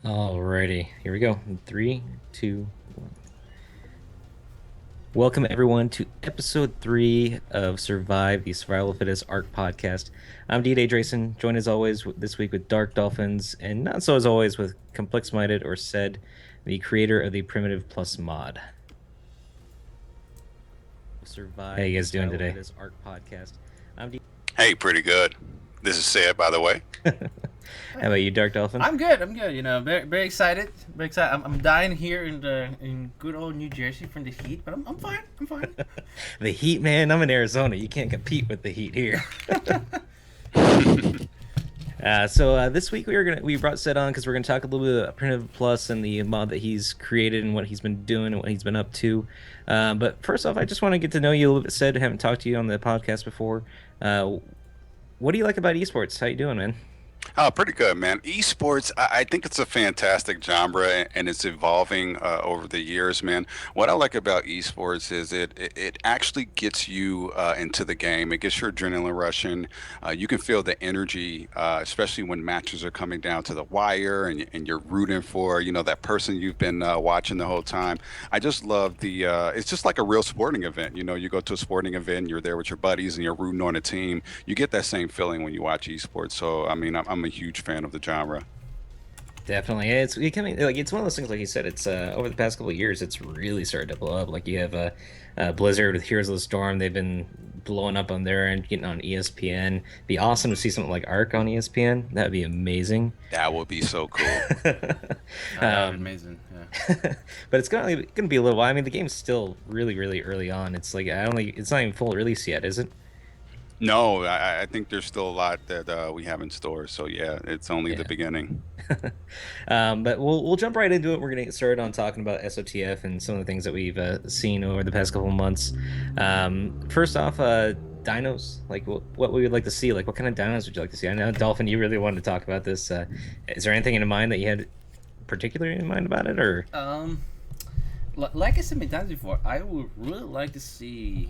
Alrighty, here we go. Three, two, one. Welcome everyone to episode 3 of Survive, the Survival of the Fittest ARC podcast. I'm D-Day Drayson, joined as always this week with Dark Dolphins, and not so as always with Complex Minded or Said, the creator of the Primitive Plus mod. Survive. How you guys doing today? This ARC podcast. I'm D. Hey, pretty good. This is Sid, by the way. How about you, Dark Dolphin? I'm good. I'm good. Very, very excited. Very excited. I'm dying here in good old New Jersey from the heat, but I'm fine. I'm fine. The heat, man. I'm in Arizona. You can't compete with the heat here. So this week we brought Sid on because we're gonna talk a little bit about Primitive Plus and the mod that he's created and what he's been doing and what he's been up to. But first off, I just want to get to know you a little bit. Sid, I haven't talked to you on the podcast before. What do you like about esports? How you doing, man? Oh, pretty good, man. Esports, I think it's a fantastic genre and it's evolving over the years, man. What I like about esports is it actually gets you into the game. It gets your adrenaline rushing. You can feel the energy, especially when matches are coming down to the wire and you're rooting for, that person you've been watching the whole time. I just love it's just like a real sporting event. You go to a sporting event, you're there with your buddies and you're rooting on a team. You get that same feeling when you watch esports. So, I mean, I'm a huge fan of the genre. Definitely, it's becoming like it's one of those things. Like you said, it's over the past couple of years, it's really started to blow up. Like you have Blizzard with Heroes of the Storm; they've been blowing up on there and getting on ESPN. Be awesome to see something like Arc on ESPN. That'd be amazing. That would be so cool. Amazing. Yeah. But it's gonna be a little while. I mean, the game's still really, really early on. It's like it's not even full release yet, is it? No, I think there's still a lot that we have in store. So yeah, it's only the Yeah. beginning. But we'll jump right into it. We're gonna get started on talking about SOTF and some of the things that we've seen over the past couple of months. First off, dinos. Like what we would like to see. Like what kind of dinos would you like to see? I know Dolphin, you really wanted to talk about this. Is there anything in mind that you had particularly in mind about it, or? Like I said many times before, I would really like to see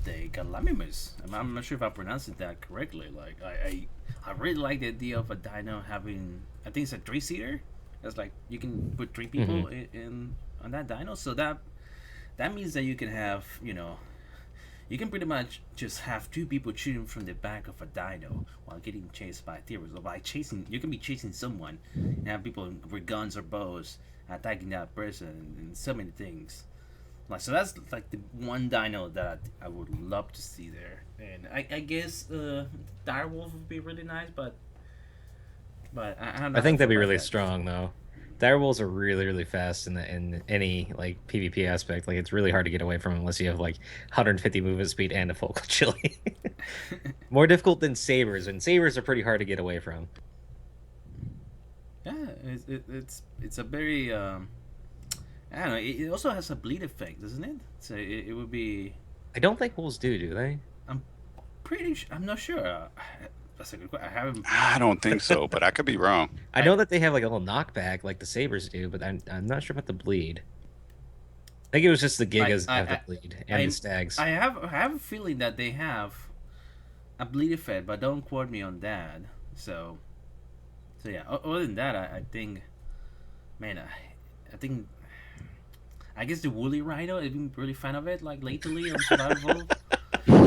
the Galamimus. I'm not sure if I pronounced that correctly. Like I really like the idea of a dino having. I think it's a 3-seater. That's like you can put 3 people in on that dino. So that means that you can have you can pretty much just have 2 people shooting from the back of a dino while getting chased by T-Rex. Or by chasing, you can be chasing someone and have people with guns or bows attacking that person and so many things. Like so, that's like the one dino that I would love to see there. And I guess Direwolf would be really nice, but I don't know I how I think feel that'd be about really that. strong though. Direwolves are really, really fast in any like PvP aspect. Like it's really hard to get away from 'em unless you have like 150 movement speed and a focal chili. More difficult than sabers, and sabers are pretty hard to get away from. Yeah, it's a very I don't know. It also has a bleed effect, doesn't it? So it would be. I don't think wolves do they? I'm I'm not sure. That's a good question. I haven't. I don't think so, but I could be wrong. I I know that they have like a little knockback like the sabers do, but I'm not sure about the bleed. I think it was just the I gigas have the bleed and the stags. I have a feeling that they have a bleed effect, but don't quote me on that. So yeah. Other than that, I think, man, I think I guess the woolly rhino. I've been really fan of it, like lately on survival.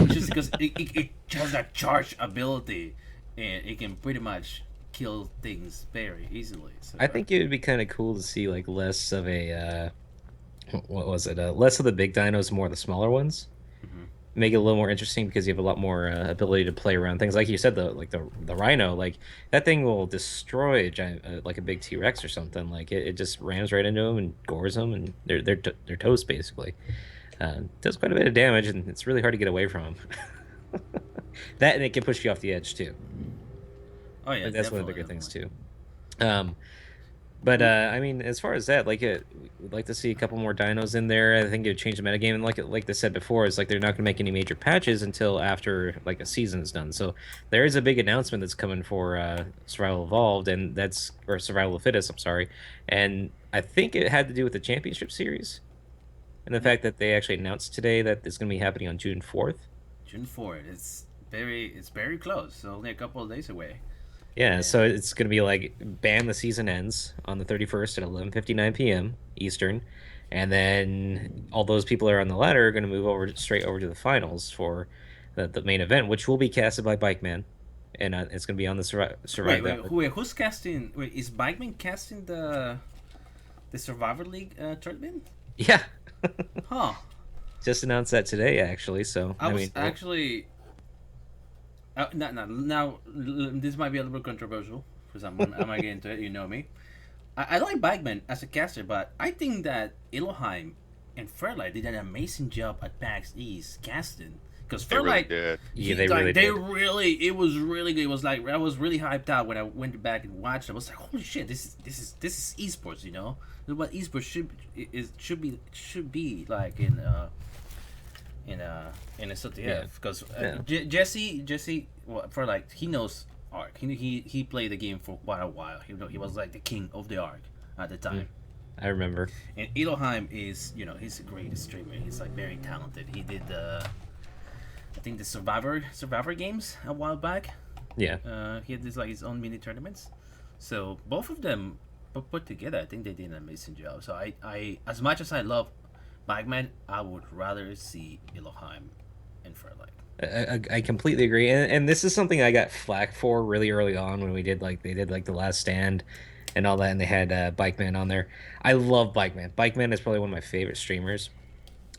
Just because it has that charge ability, and it can pretty much kill things very easily. So I think it would be kind of cool to see like less of a what was it? Less of the big dinos, more of the smaller ones. mhm. Make it a little more interesting because you have a lot more ability to play around things. Like you said, the rhino, like that thing will destroy a giant, like a big T Rex or something. Like it just rams right into them and gores them, and they're toast basically. Does quite a bit of damage, and it's really hard to get away from them. That and it can push you off the edge too. Oh yeah, Like that's one of the definitely, bigger things definitely. too. Um, but I mean, as far as that, like we'd like to see a couple more dinos in there. I think it would change the metagame, and like they said before, it's like they're not going to make any major patches until after like a season is done. So there is a big announcement that's coming for Survival Evolved, and that's or Survival of the Fittest. I'm sorry, and I think it had to do with the championship series and the fact that they actually announced today that it's going to be happening on June 4th. June 4th. It's very close. So only a couple of days away. Yeah, so it's gonna be like bam, the season ends on the 31st at 11:59 p.m. Eastern, and then all those people that are on the ladder are gonna move over straight over to the finals for the main event, which will be casted by Bike Man, and it's gonna be on the Survive that. Who's casting? Wait, is Bikeman casting the Survivor League tournament? Yeah, Huh. just announced that today actually. So I was mean, actually. Now, this might be a little bit controversial for someone. I might get into it. You know me. I like Bikeman as a caster, but I think that Elohim and Fairlight did an amazing job at PAX East casting. Because They really Fairlight, did. yeah, they really they did. really, it was really good. It was like I was really hyped out when I went back and watched it. I was like, holy shit, this is esports, you know. This is what esports should be like in a Yeah. SOTF because Yeah. Jesse well, for like he knows Arc. He played the game for quite a while. He was like the king of the Arc at the time. I remember. And Elohim is he's a great streamer. He's like very talented. He did I think the Survivor games a while back. Yeah, He had this like his own mini tournaments. So both of them put together, I think they did an amazing job. So I as much as I love Bagman, I would rather see Elohim and Fairlight. I completely agree, and this is something I got flack for really early on when they did like the Last Stand and all that, and they had Bike Man on there. I love Bike Man. Bike Man is probably one of my favorite streamers.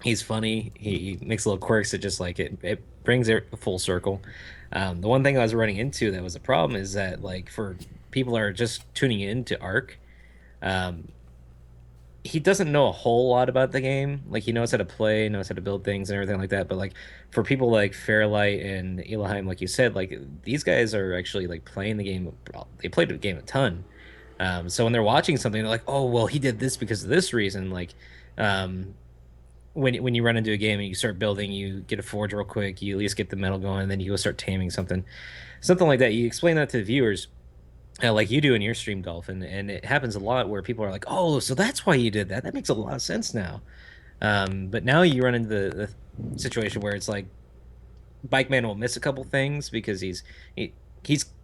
He's funny. He makes little quirks that just like it brings it full circle. The one thing I was running into that was a problem is that like for people that are just tuning in to Arc, um, he doesn't know a whole lot about the game. Like he knows how to play, knows how to build things and everything like that. But like for people like Fairlight and Elohim, like you said, like these guys are actually like playing the game. They played the game a ton. So when they're watching something, they're like, "Oh, well, he did this because of this reason." Like, um, when you run into a game and you start building, you get a forge real quick. You at least get the metal going, and then you go start taming something like that. You explain that to the viewers like you do in your stream, Dolphin, and it happens a lot where people are like, "Oh, so that's why you did that. That makes a lot of sense now." But now you run into the situation where it's like Bike Man will miss a couple things because he's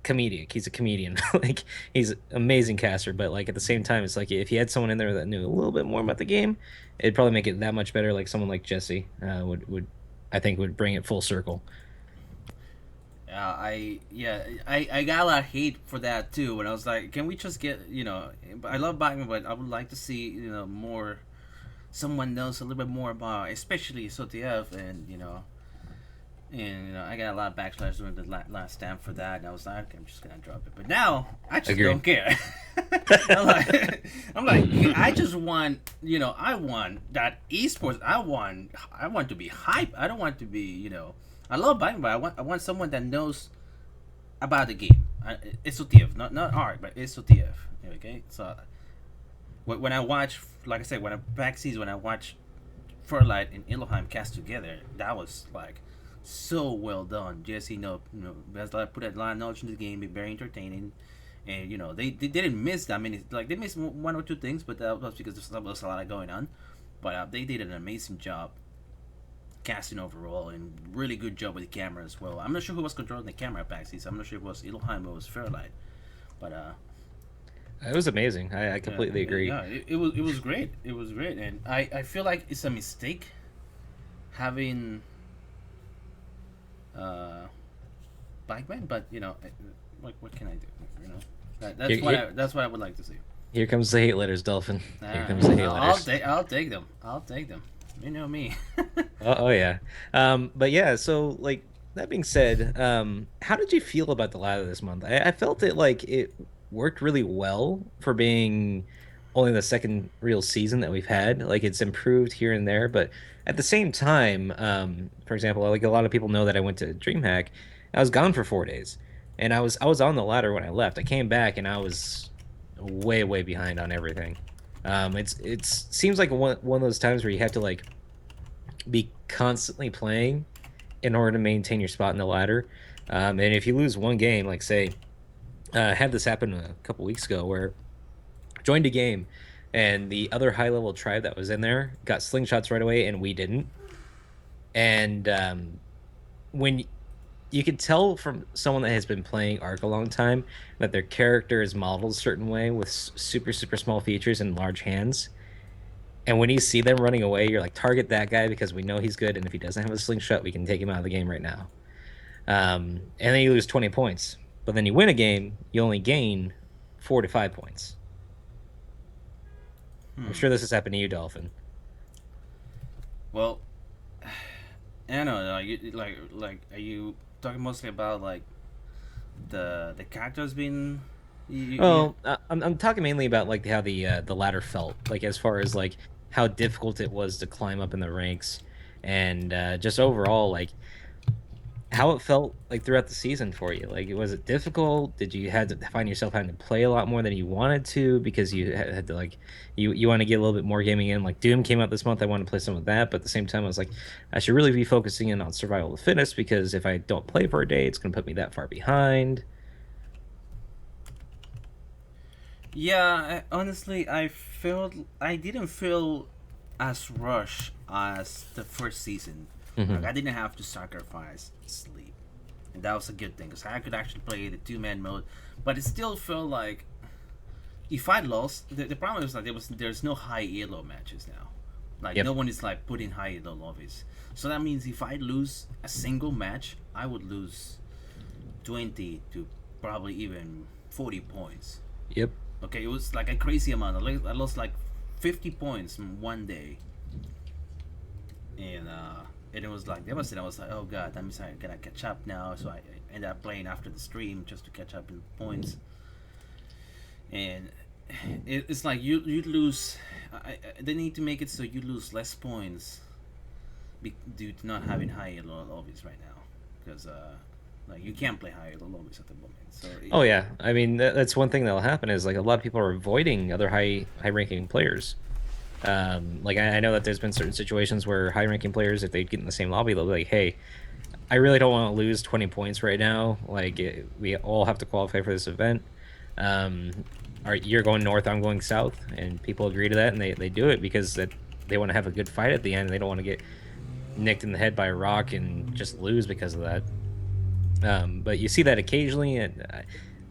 comedic. He's a comedian. Like he's amazing caster, but like at the same time, it's like if you had someone in there that knew a little bit more about the game, it'd probably make it that much better. Like someone like Jesse would I think would bring it full circle. I got a lot of hate for that too. When I was like, can we just get I love Batman, but I would like to see more. Someone knows a little bit more about, especially SOTF, and I got a lot of backslash during the last stand for that, and I was like, okay, I'm just gonna drop it. But now I just Agree. don't care. I'm like, I just want, I want that esports. I want to be hype. I don't want to be, I love Biden, but I want someone that knows about the game. SOTF, not art, but SOTF. Okay, so when I watch, like I said, when I backseas, when I watch Fairlight and Elohim cast together, that was like so well done. Jesse, has put a lot of knowledge into the game, be very entertaining, and they didn't miss. I mean, it's like they missed one or two things, but that was because there was a lot going on. But they did an amazing job casting overall, and really good job with the camera as well. I'm not sure who was controlling the camera at backseas. I'm not sure if it was Elohim or it was Fairlight, but It was amazing. I completely agree. yeah, it was great. It was great, and I feel like it's a mistake having Bike Man, but what can I do? That's what I would like to see. Here comes the hate letters, Dolphin. Here comes the hate letters. I'll take them. I'll take them. You know me. Oh yeah. But yeah, so like that being said, how did you feel about the ladder this month? I felt it like it worked really well for being only the second real season that we've had. Like it's improved here and there, but at the same time, for example, like a lot of people know that I went to DreamHack. I was gone for 4 days, and I was on the ladder when I left. I came back and I was way behind on everything. It's seems like one of those times where you have to like be constantly playing in order to maintain your spot in the ladder. And if you lose one game, like say, had this happen a couple weeks ago where I joined a game and the other high level tribe that was in there got slingshots right away and we didn't. And when you could tell from someone that has been playing Ark a long time that their character is modeled a certain way with super super small features and large hands. And when you see them running away, you're like, target that guy because we know he's good, and if he doesn't have a slingshot, we can take him out of the game right now. And then you lose 20 points. But then you win a game, you only gain 4 to 5 points. I'm Hmm. sure this has happened to you, Dolphin. Well, I don't know. Are you talking mostly about like the characters being? You Well, I'm talking mainly about like how the ladder felt, like as far as like how difficult it was to climb up in the ranks, and just overall like how it felt like throughout the season for you. Like, was it difficult? Did you had to find yourself having to play a lot more than you wanted to because you had to like you want to get a little bit more gaming in? Like Doom came out this month, I want to play some of that, but at the same time, I was like, I should really be focusing in on survival of the fittest because if I don't play for a day, it's gonna put me that far behind. Yeah, honestly, I didn't feel as rushed as the first season. Like Hmm. I didn't have to sacrifice sleep, and that was a good thing because I could actually play the two-man mode. But it still felt like if I lost, the problem is that there's no high elo matches now. Like Yep. no one is like putting high elo lobbies. So that means if I lose a single match, I would lose 20 to probably even 40 points. Yep. Okay, it was like a crazy amount. I lost like 50 points in one day, and it was like devastating. I was like, oh god, that means I gotta catch up now. So I ended up playing after the stream just to catch up in points. And it's like you lose. They need to make it so you lose less points due to not having high elo lobbies right now, because like you can't play high elo lobbies at the moment. So Oh yeah, I mean that's one thing that'll happen is like a lot of people are avoiding other high ranking players. Like I know that there's been certain situations where high ranking players, if they get in the same lobby, they'll be like, "Hey, I really don't want to lose 20 points right now. Like we all have to qualify for this event. Um, you're going north, I'm going south," and people agree to that, and they do it because that they want to have a good fight at the end. They don't want to get nicked in the head by a rock and just lose because of that. But you see that occasionally, and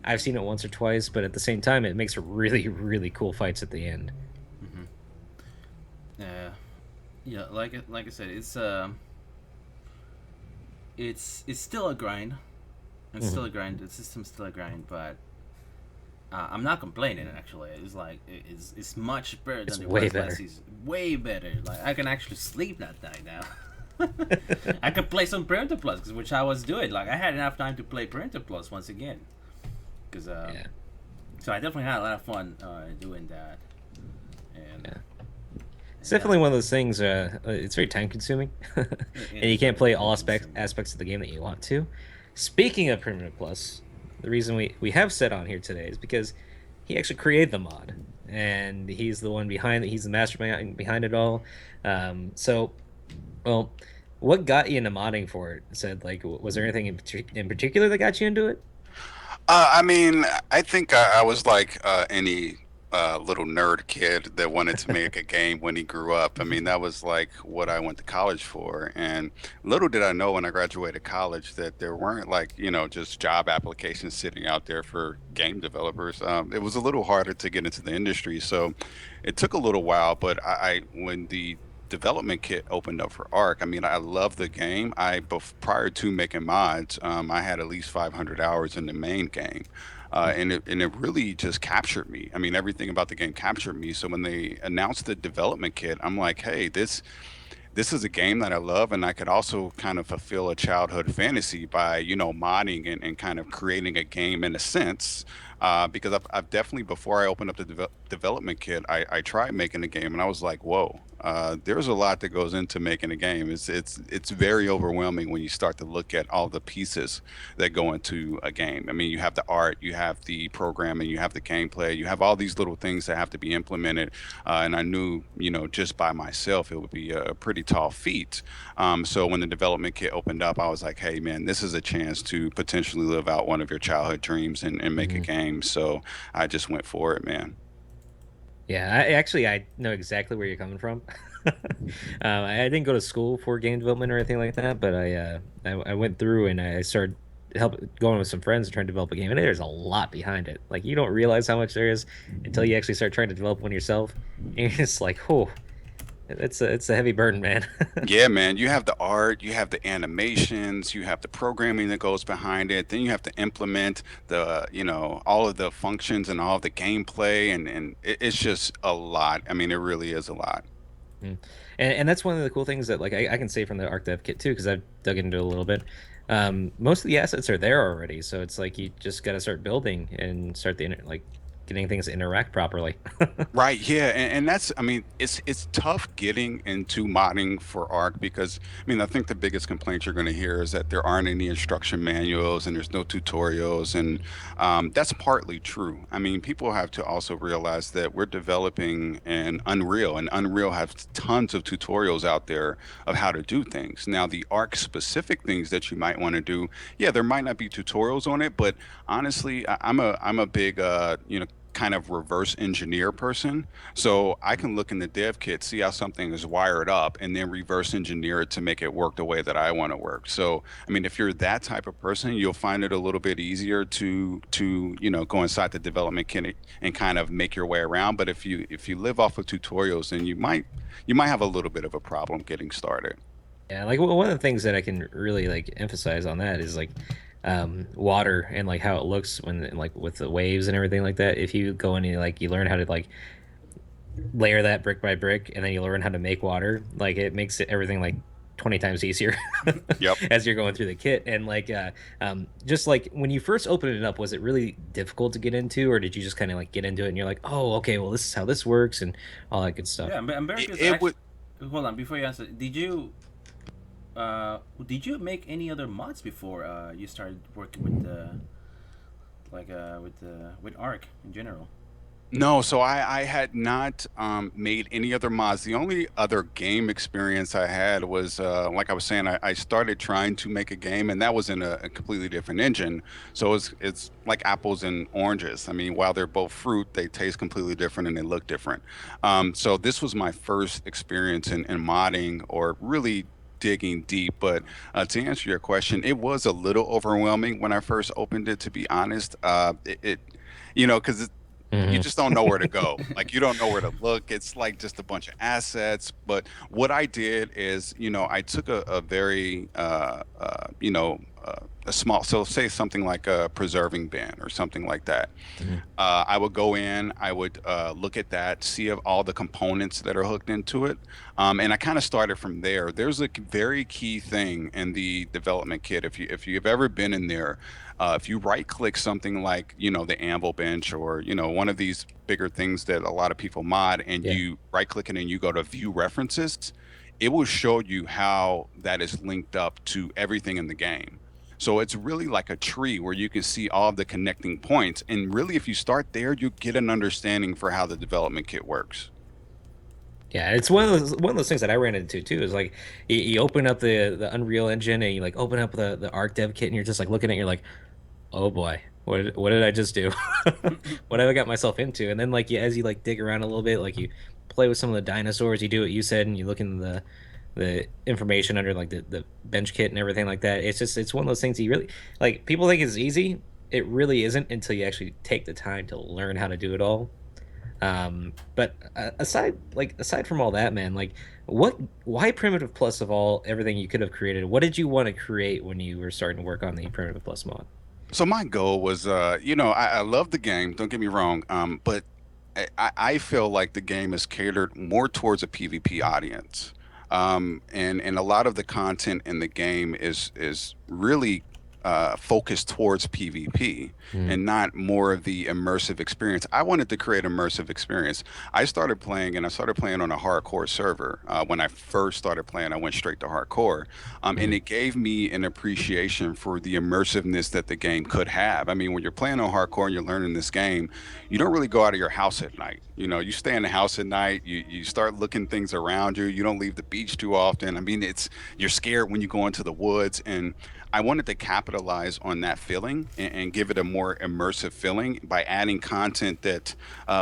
I've seen it once or twice. But at the same time, it makes for really really cool fights at the end. hmm yeah, yeah. Like I said, it's still a grind. It's still Mhm. a grind. The system's still a grind, but I'm not complaining. Actually, it's like it's much better It's than it way was last better. season. Way better. Like I can actually sleep that night now. I could play some Parental Plus, which I was doing. Like I had enough time to play Parental Plus once again, because Yeah, so I definitely had a lot of fun doing that. And yeah. It's yeah, definitely one of those things. It's very time consuming, and it you is can't very play time all consuming. aspects of the game that you want to. Speaking of Primitive Plus, the reason we have Set on here today is because he actually created the mod, and he's the one behind it. He's the mastermind behind it all. So, well, what got you into modding for it? Said like, was there anything in particular that got you into it? I mean, I think I was like any little nerd kid that wanted to make a game when he grew up. I mean, that was like what I went to college for. And little did I know when I graduated college that there weren't like, just job applications sitting out there for game developers. It was a little harder to get into the industry. So it took a little while, but when the development kit opened up for Arc. I mean, I love the game. Prior to making mods, I had at least 500 hours in the main game. And it really just captured me. I mean, everything about the game captured me. So when they announced the development kit, I'm like, hey, this is a game that I love, and I could also kind of fulfill a childhood fantasy by, modding and kind of creating a game in a sense. Because I've definitely, before I opened up the development kit, I tried making a game, and I was like, whoa, there's a lot that goes into making a game. It's very overwhelming when you start to look at all the pieces that go into a game. I mean, you have the art, you have the programming, you have the gameplay, you have all these little things that have to be implemented. And I knew, just by myself, it would be a pretty tall feat. So when the development kit opened up, I was like, hey, man, this is a chance to potentially live out one of your childhood dreams and make a Mhm. game. So I just went for it, man. Yeah, I know exactly where you're coming from. I didn't go to school for game development or anything like that, but I went through and I started help going with some friends and trying to develop a game, and there's a lot behind it. Like you don't realize how much there is until you actually start trying to develop one yourself, and it's like, oh, it's a heavy burden, man. Yeah, man, you have the art, you have the animations, you have the programming that goes behind it. Then you have to implement all of the functions and all of the gameplay, and it's just a lot. I mean, it really is a lot. Mm. And that's one of the cool things that like I can say from the Arc Dev Kit too, because I've dug into it a little bit. Most of the assets are there already, so it's like you just got to start building and start like getting things to interact properly. Right, yeah, and that's I mean, it's tough getting into modding for Arc because I mean, I think the biggest complaint you're going to hear is that there aren't any instruction manuals and there's no tutorials, and that's partly true. I mean, people have to also realize that we're developing in Unreal, and Unreal has tons of tutorials out there of how to do things. Now, the Arc specific things that you might want to do, yeah, there might not be tutorials on it, but honestly, I'm a big kind of reverse engineer person. So I can look in the dev kit, see how something is wired up, and then reverse engineer it to make it work the way that I want to work. So I mean, if you're that type of person, you'll find it a little bit easier to go inside the development kit and kind of make your way around. But if you live off of tutorials, then you might have a little bit of a problem getting started. Yeah, like one of the things that I can really like emphasize on that is like water and like how it looks when like with the waves and everything like that. If you go in and like you learn how to like layer that brick by brick and then you learn how to make water, like it makes everything like 20 times easier Yep. as you're going through the kit. And like just like when you first opened it up, was it really difficult to get into, or did you just kind of like get into it and you're like, oh, okay, well, this is how this works and all that good stuff? Yeah, I'm very It, curious. it would. Actually, hold on before you answer. Did you make any other mods before you started working with the with Arc in general? No, so I had not made any other mods. The only other game experience I had was, like I was saying, I started trying to make a game, and that was in a completely different engine. So it's like apples and oranges. I mean, while they're both fruit, they taste completely different and they look different. So this was my first experience in modding or really digging deep. But to answer your question, it was a little overwhelming when I first opened it, to be honest. Because you Hmm. just don't know where to go. Like you don't know where to look. It's like just a bunch of assets. But what I did is, I took a very, a small, so say something like a preserving bin or something like that. Hmm. I would go in, I would look at that, see of all the components that are hooked into it, and I kind of started from there. There's a very key thing in the development kit. If you've ever been in there, if you right click something like the Anvil bench or one of these bigger things that a lot of people mod, and Yeah. you right click it and you go to view references, it will show you how that is linked up to everything in the game. So it's really like a tree where you can see all of the connecting points. And really, if you start there, you get an understanding for how the development kit works. Yeah, it's one of those things that I ran into too. Is like you open up the Unreal Engine and you like open up the Arc Dev Kit and you're just like looking at it, you're like, oh boy, what did I just do? What have I got myself into? And then like as you like dig around a little bit, like you play with some of the dinosaurs, you do what you said, and you look in the information under like the bench kit and everything like that. It's one of those things you really like. People think it's easy. It really isn't until you actually take the time to learn how to do it all. But aside from all that, man, like why Primitive Plus of all everything you could have created? What did you want to create when you were starting to work on the Primitive Plus mod? So my goal was, I love the game. Don't get me wrong, but I feel like the game is catered more towards a PvP audience, and a lot of the content in the game is really focused towards PvP Mm. and not more of the immersive experience. I wanted to create immersive experience. I started playing on a hardcore server. When I first started playing, I went straight to hardcore, and Mm. it gave me an appreciation for the immersiveness that the game could have. I mean, when you're playing on hardcore and you're learning this game, you don't really go out of your house at night. You stay in the house at night. You start looking things around you. You don't leave the beach too often. I mean, you're scared when you go into the woods, and I wanted to capitalize capitalize on that feeling and give it a more immersive feeling by adding content that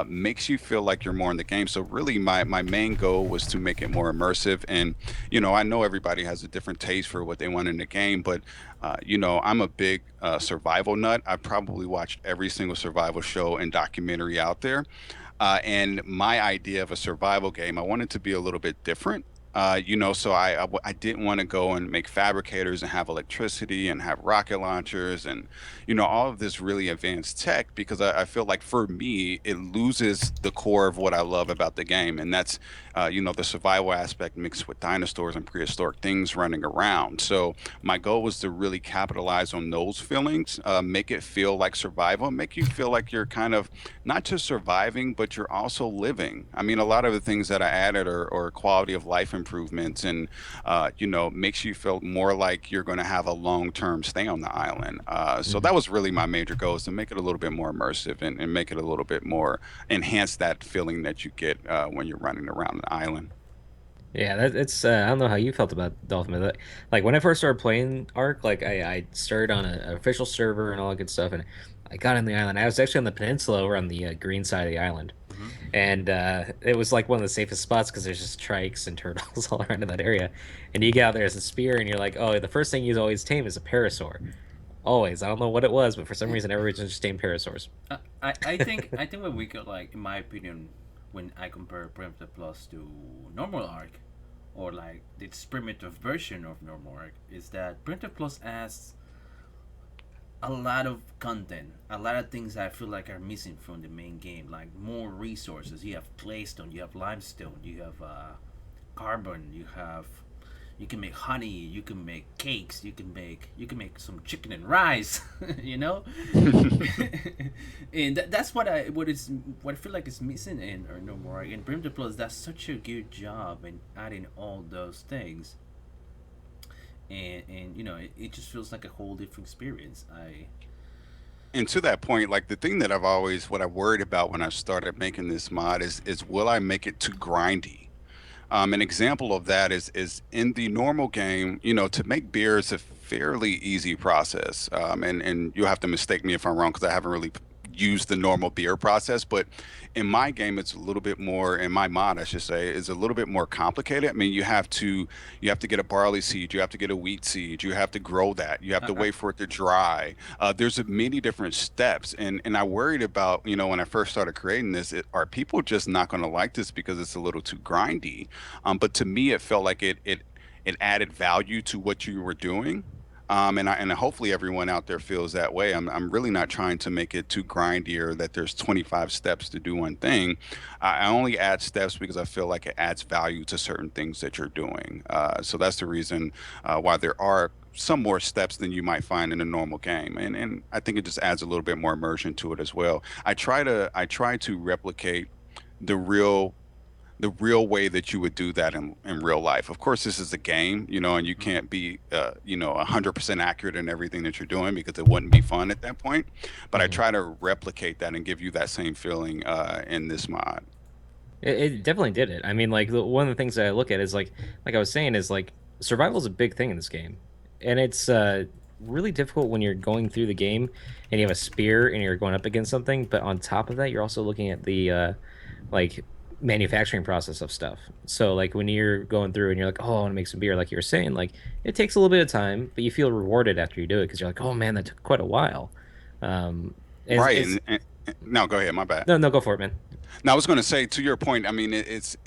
makes you feel like you're more in the game. So really, my main goal was to make it more immersive. And I know everybody has a different taste for what they want in the game, but I'm a big survival nut. I've probably watched every single survival show and documentary out there. And my idea of a survival game, I wanted to be a little bit different. So I didn't want to go and make fabricators and have electricity and have rocket launchers and, all of this really advanced tech because I feel like for me, it loses the core of what I love about the game. And that's, the survival aspect mixed with dinosaurs and prehistoric things running around. So my goal was to really capitalize on those feelings, make it feel like survival, make you feel like you're kind of not just surviving, but you're also living. I mean, a lot of the things that I added are quality of life improvements and, makes you feel more like you're going to have a long-term stay on the island. So Mhm. that was really my major goal is to make it a little bit more immersive and make it a little bit more, enhance that feeling that you get when you're running around the island. Yeah, it's I don't know how you felt about Dolphin, but like when I first started playing Ark, like I started on an official server and all that good stuff, and I got on the island. I was actually on the peninsula over on the green side of the island, Hmm. and it was like one of the safest spots because there's just trikes and turtles all around in that area, and you get out there as a spear, and you're like, oh, the first thing you always tame is a parasaur. Always, I don't know what it was, but for some reason everybody's just tamed parasaurs. I think when we go, like, in my opinion, when I compare Primitive Plus to normal Arc, or like its primitive version of normal Arc, is that Primitive Plus adds a lot of content, a lot of things I feel like are missing from the main game, like more resources. You have claystone, you have limestone, you have carbon, you can make honey, you can make cakes, you can make some chicken and rice, you know. And that's what I feel like is missing in or no more. And Primitive Plus does such a good job in adding all those things, and it just feels like a whole different experience. I And to that point, like the thing that what I worried about when I started making this mod is will I make it too grindy? An example of that is in the normal game, to make beer is a fairly easy process. And you'll have to mistake me if I'm wrong because I haven't really used the normal beer process. But in my game, it's a little bit more. In my mod, I should say, is a little bit more complicated. I mean, you have to get a barley seed, you have to get a wheat seed, you have to grow that, you have to I, wait for it to dry. There's many different steps, and I worried about when I first started creating this, are people just not going to like this because it's a little too grindy? But to me, it felt like it added value to what you were doing. And hopefully everyone out there feels that way. I'm really not trying to make it too grindy or that there's 25 steps to do one thing. I only add steps because I feel like it adds value to certain things that you're doing. So that's the reason why there are some more steps than you might find in a normal game, and I think it just adds a little bit more immersion to it as well. I try to replicate the real the real way that you would do that in real life. Of course, this is a game, and you can't be, 100% accurate in everything that you're doing because it wouldn't be fun at that point. But I Mhm. try to replicate that and give you that same feeling in this mod. It definitely did it. I mean, like one of the things that I look at is like I was saying, is like survival is a big thing in this game, and it's really difficult when you're going through the game and you have a spear and you're going up against something. But on top of that, you're also looking at the like manufacturing process of stuff. So like when you're going through and you're like, oh, I want to make some beer, like you were saying, like it takes a little bit of time, but you feel rewarded after you do it because you're like, oh man, that took quite a while. Is Right. is And no, go ahead. My bad. no, no, go for it, man. Now, I was going to say to your point. I mean, it's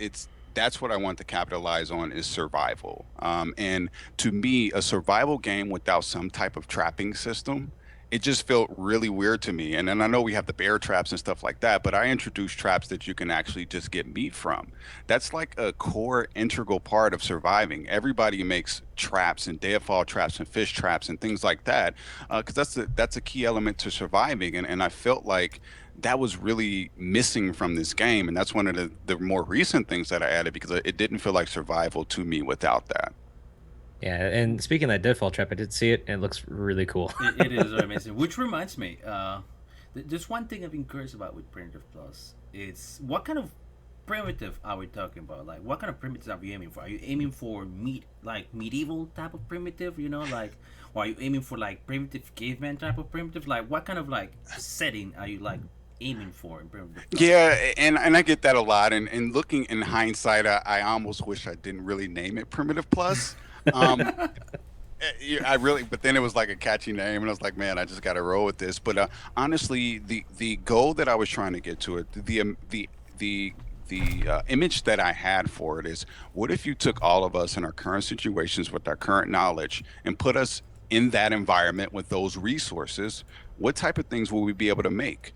that's what I want to capitalize on is survival. And to me, a survival game without some type of trapping system, it just felt really weird to me. And then I know we have the bear traps and stuff like that, but I introduced traps that you can actually just get meat from. That's like a core integral part of surviving. Everybody makes traps and deadfall traps and fish traps and things like that, because that's a key element to surviving. And I felt like that was really missing from this game, and that's one of the more recent things that I added because it didn't feel like survival to me without that. Yeah, and speaking of that deadfall trap, I did see it, and it looks really cool. it is amazing. Which reminds me, there's one thing I've been curious about with Primitive Plus. It's what kind of primitive are we talking about? Like, what kind of primitives are you aiming for? Are you aiming for medieval type of primitive? You know, like, or are you aiming for like primitive caveman type of primitive? Like, what kind of like setting are you like aiming for in Primitive Plus? Yeah, and I get that a lot. And looking in hindsight, I almost wish I didn't really name it Primitive Plus. Um, yeah, I really, but then it was like a catchy name, and I was like, man, I just got to roll with this. But honestly, the goal that I was trying to get to it, the image that I had for it is, what if you took all of us in our current situations with our current knowledge and put us in that environment with those resources? What type of things will we be able to make?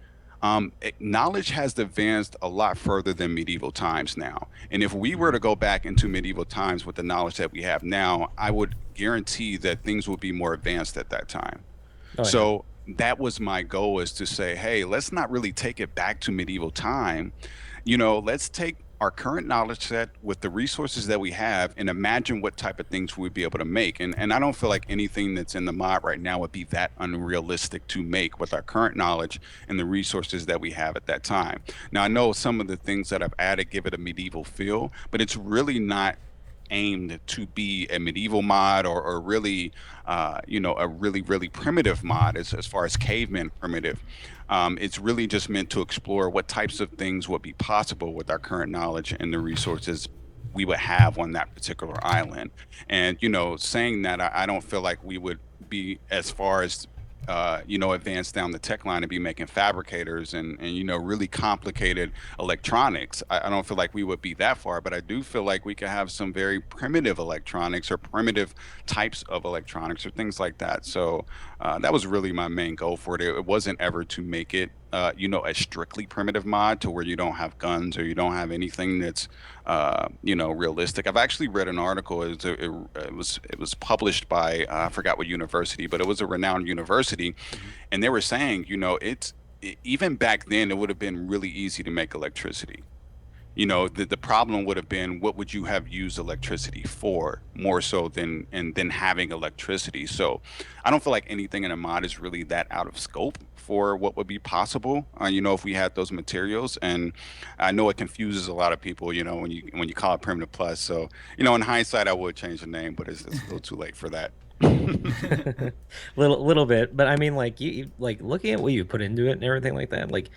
Knowledge has advanced a lot further than medieval times now. And if we were Mm-hmm. to go back into medieval times with the knowledge that we have now, I would guarantee that things would be more advanced at that time. Oh yeah. So that was my goal, is to say, hey, let's not really take it back to medieval time. Let's take our current knowledge set with the resources that we have and imagine what type of things we'd be able to make. And I don't feel like anything that's in the mod right now would be that unrealistic to make with our current knowledge and the resources that we have at that time. Now, I know some of the things that I've added give it a medieval feel, but it's really not aimed to be a medieval mod, or really, a really, really primitive mod, as far as caveman primitive. It's really just meant to explore what types of things would be possible with our current knowledge and the resources we would have on that particular island. And, saying that, I don't feel like we would be as far as advance down the tech line and be making fabricators and really complicated electronics. I don't feel like we would be that far, but I do feel like we could have some very primitive electronics, or primitive types of electronics, or things like that. So that was really my main goal for it. It wasn't ever to make it, a strictly primitive mod to where you don't have guns or you don't have anything that's, realistic. I've actually read an article. It was published by, I forgot what university, but it was a renowned university, Mm-hmm. and they were saying, even back then, it would have been really easy to make electricity. The problem would have been, what would you have used electricity for, more so than having electricity. So I don't feel like anything in a mod is really that out of scope for what would be possible, if we had those materials. And I know it confuses a lot of people, when you call it Primitive Plus. So, in hindsight, I would change the name, but it's a little too late for that. Little bit, but I mean, like like looking at what you put into it and everything like that, like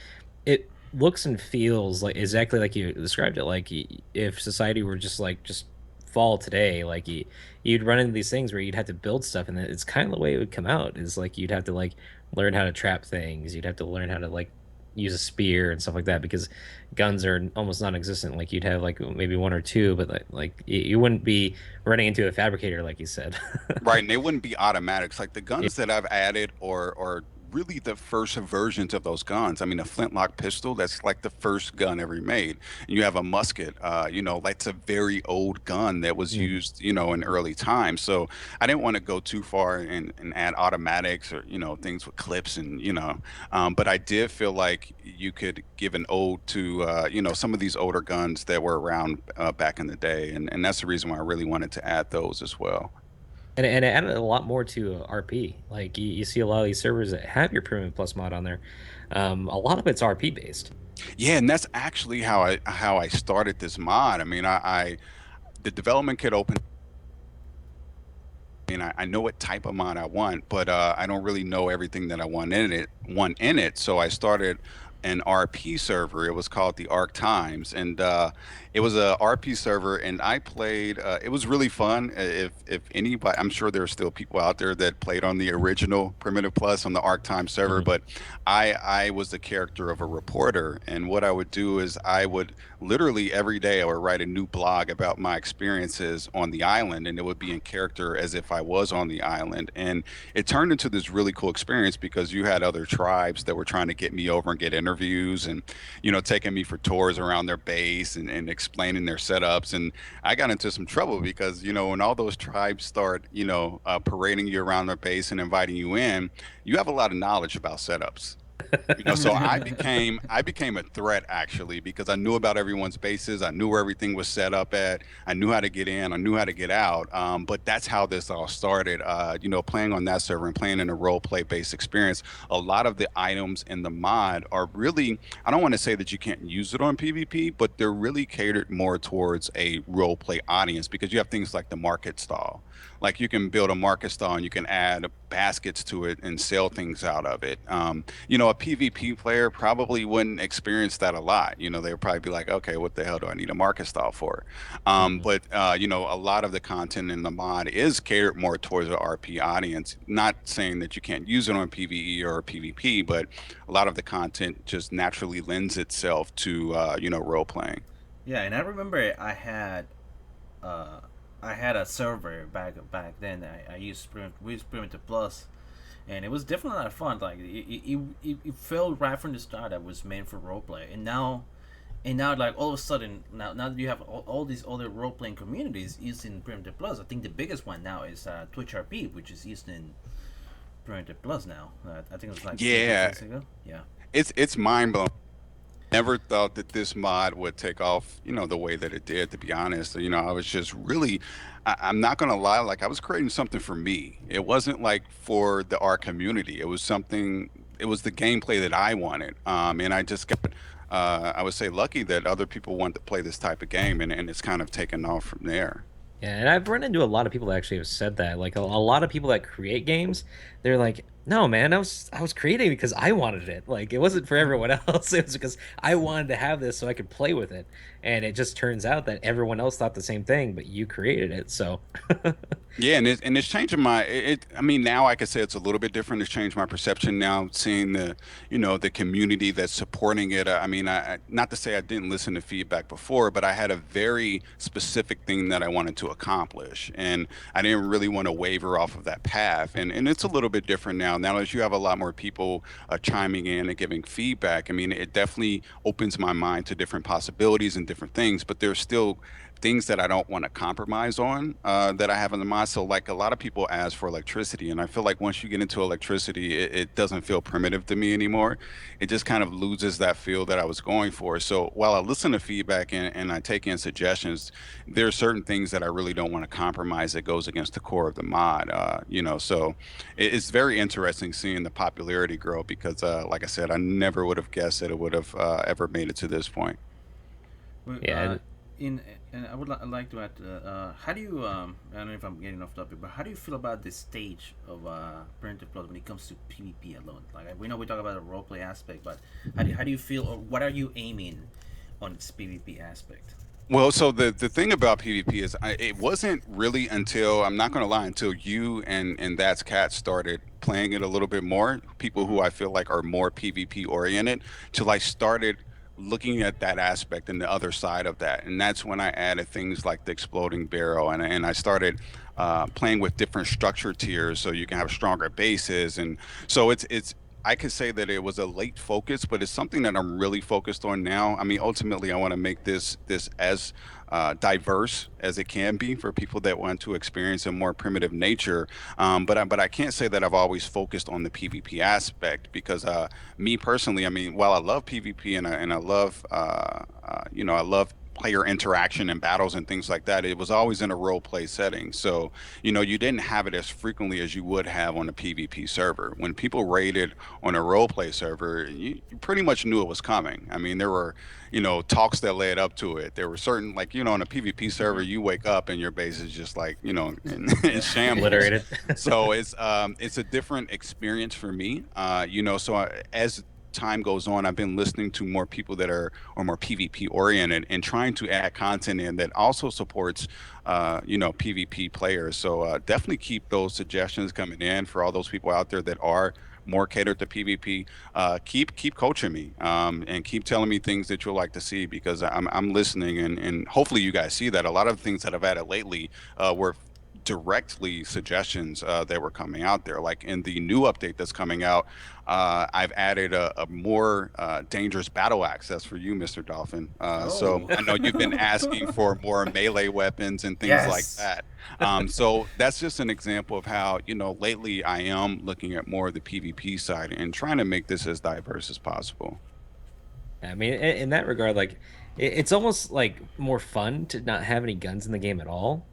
it looks and feels like exactly like you described it. Like if society were just fall today, like you'd run into these things where you'd have to build stuff, and it's kind of the way it would come out. Is like you'd have to like learn how to trap things. You'd have to learn how to like use a spear and stuff like that, because guns are almost non-existent. Like you'd have like maybe one or two, but like you wouldn't be running into a fabricator like you said. Right, and they wouldn't be automatics. Like the guns that I've added, or really the first versions of those guns. I mean, a flintlock pistol, that's like the first gun ever made. And you have a musket, that's a very old gun that was Mm. used, in early times. So I didn't want to go too far and add automatics, or, things with clips, and, but I did feel like you could give an ode to, some of these older guns that were around back in the day. And that's the reason why I really wanted to add those as well. And it added a lot more to RP. Like you see a lot of these servers that have your Premium Plus mod on there. A lot of it's RP based. Yeah, and that's actually how I started this mod. I mean, I the development kit open. I mean, I know what type of mod I want, but I don't really know everything that I want in it. So I started an RP server. It was called the Arc Times, and it was a RP server, and I played. It was really fun. If anybody, I'm sure there are still people out there that played on the original Primitive Plus on the Arc Times server, Mhm. but I was the character of a reporter, and what I would do is, I would literally every day I would write a new blog about my experiences on the island, and it would be in character as if I was on the island. And it turned into this really cool experience, because you had other tribes that were trying to get me over and get interviews, and taking me for tours around their base, and explaining their setups. And I got into some trouble, because when all those tribes start parading you around their base and inviting you in, you have a lot of knowledge about setups. So I became a threat actually because I knew about everyone's bases. I knew where everything was set up at. I knew how to get in. I knew how to get out. But that's how this all started. Playing on that server and playing in a role play based experience. A lot of the items in the mod are really, I don't want to say that you can't use it on PvP, but they're really catered more towards a role play audience because you have things like the market stall. Like you can build a market stall and you can add baskets to it and sell things out of it. A PvP player probably wouldn't experience that a lot. They would probably be like, okay, what the hell do I need a market stall for? Mhm. But a lot of the content in the mod is catered more towards the RP audience. Not saying that you can't use it on PvE or PvP, but a lot of the content just naturally lends itself to, role playing. Yeah, and I remember uh, I had a server back then. I used we used Primitive Plus, and it was definitely a lot of fun. Like it felt right from the start that was meant for roleplay, and now like all of a sudden now that you have all these other role playing communities using Primitive Plus, I think the biggest one now is Twitch RP, which is using Primitive Plus now. I think it was like six Yeah, months ago. Yeah. it's mind blowing. Never thought that this mod would take off, the way that it did, to be honest. I was just really, I'm not going to lie, like I was creating something for me. It wasn't like for the art community. It was the gameplay that I wanted. And I just got, I would say, lucky that other people want to play this type of game, and it's kind of taken off from there. Yeah, and I've run into a lot of people that actually have said that. Like a lot of people that create games, they're like, "No, man, I was creating because I wanted it. Like it wasn't for everyone else. It was because I wanted to have this so I could play with it." And it just turns out that everyone else thought the same thing, but you created it. So, Yeah, and it's changing I mean, now I could say it's a little bit different. It's changed my perception now, seeing the community that's supporting it. I mean, not to say I didn't listen to feedback before, but I had a very specific thing that I wanted to accomplish, and I didn't really want to waver off of that path. And it's a little bit different now. Now that you have a lot more people chiming in and giving feedback, I mean, it definitely opens my mind to different possibilities and different things. But there's still things that I don't want to compromise on that I have in the mind. So, like a lot of people ask for electricity, and I feel like once you get into electricity, it doesn't feel primitive to me anymore. It just kind of loses that feel that I was going for. So, while I listen to feedback and I take in suggestions, there are certain things that I really don't want to compromise that goes against the core of the mod. So it's very interesting seeing the popularity grow because, like I said, I never would have guessed that it would have ever made it to this point. Well, yeah, in and I would like to add, how do you I don't know if I'm getting off topic, but how do you feel about the stage of Primitive Plus when it comes to PvP alone? Like we know we talk about the roleplay aspect, but how do you feel, or what are you aiming on its PvP aspect? Well, so the thing about PvP is it wasn't really until, I'm not going to lie, until you and That's Cat started playing it a little bit more, people who Mm-hmm. I feel like are more PvP oriented, till I started looking at that aspect and the other side of that. And that's when I added things like the exploding barrel, and I started playing with different structure tiers so you can have stronger bases. And so it's I could say that it was a late focus, but it's something that I'm really focused on now. I mean, ultimately, I want to make this as diverse as it can be for people that want to experience a more primitive nature. But I can't say that I've always focused on the PvP aspect because me personally, I mean, while I love PvP and I love I love player interaction and battles and things like that, it was always in a role play setting. So, you didn't have it as frequently as you would have on a PvP server. When people raided on a role play server, you pretty much knew it was coming. I mean, there were, talks that led up to it. There were certain, like, on a PvP server, Mm-hmm. you wake up and your base is just like, in Yeah. shambles. obliterated. So it's a different experience for me. As time goes on, I've been listening to more people that are more PvP oriented and trying to add content in that also supports, PvP players. So definitely keep those suggestions coming in for all those people out there that are more catered to PvP. Keep coaching me and keep telling me things that you'll like to see because I'm listening and hopefully you guys see that a lot of the things that I've added lately were directly suggestions that were coming out there. Like in the new update that's coming out, I've added a more dangerous battle axe. That's for you, Mr. Dolphin. So Oh. I know you've been asking for more melee weapons and things like Yes. that. So that's just an example of how, lately I am looking at more of the PvP side and trying to make this as diverse as possible. I mean, in that regard, like it's almost like more fun to not have any guns in the game at all.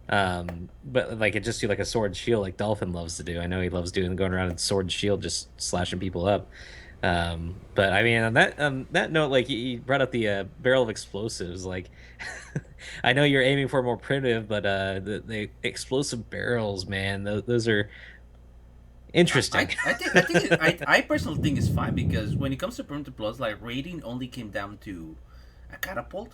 But like it just do like a sword and shield like Dolphin loves to do. I know he loves doing going around in sword and shield, just slashing people up. But I mean, on that note, like you brought up the barrel of explosives. Like, I know you're aiming for more primitive, but the explosive barrels, man, those are interesting. I personally think it's fine because when it comes to Primitive Plus, like rating only came down to a catapult,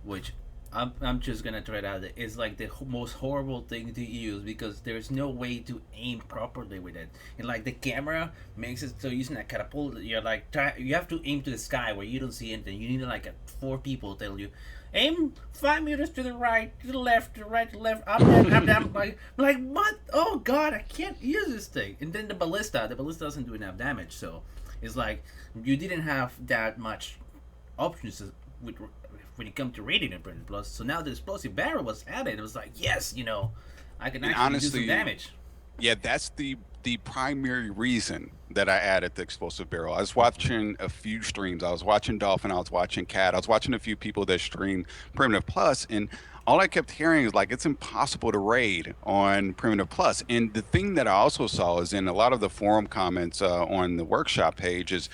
which I'm just gonna throw it out there. It's like the most horrible thing to use because there's no way to aim properly with it, and like the camera makes it so using a catapult, you're like you have to aim to the sky where you don't see anything. You need like four people tell you. Aim 5 meters to the right, to the left, to the right, to the left, up, down, up, down. Like what? Oh God, I can't use this thing. And then the ballista doesn't do enough damage. So it's like you didn't have that much options with when it comes to rating in Primitive Plus. So now the explosive barrel was added. It was like yes, I can And actually do some honestly, damage. yeah, that's the primary reason that I added the explosive barrel. I was watching a few streams. I was watching Dolphin. I was watching Cat. I was watching a few people that stream Primitive Plus, and all I kept hearing is like it's impossible to raid on Primitive Plus. And the thing that I also saw is in a lot of the forum comments on the workshop page is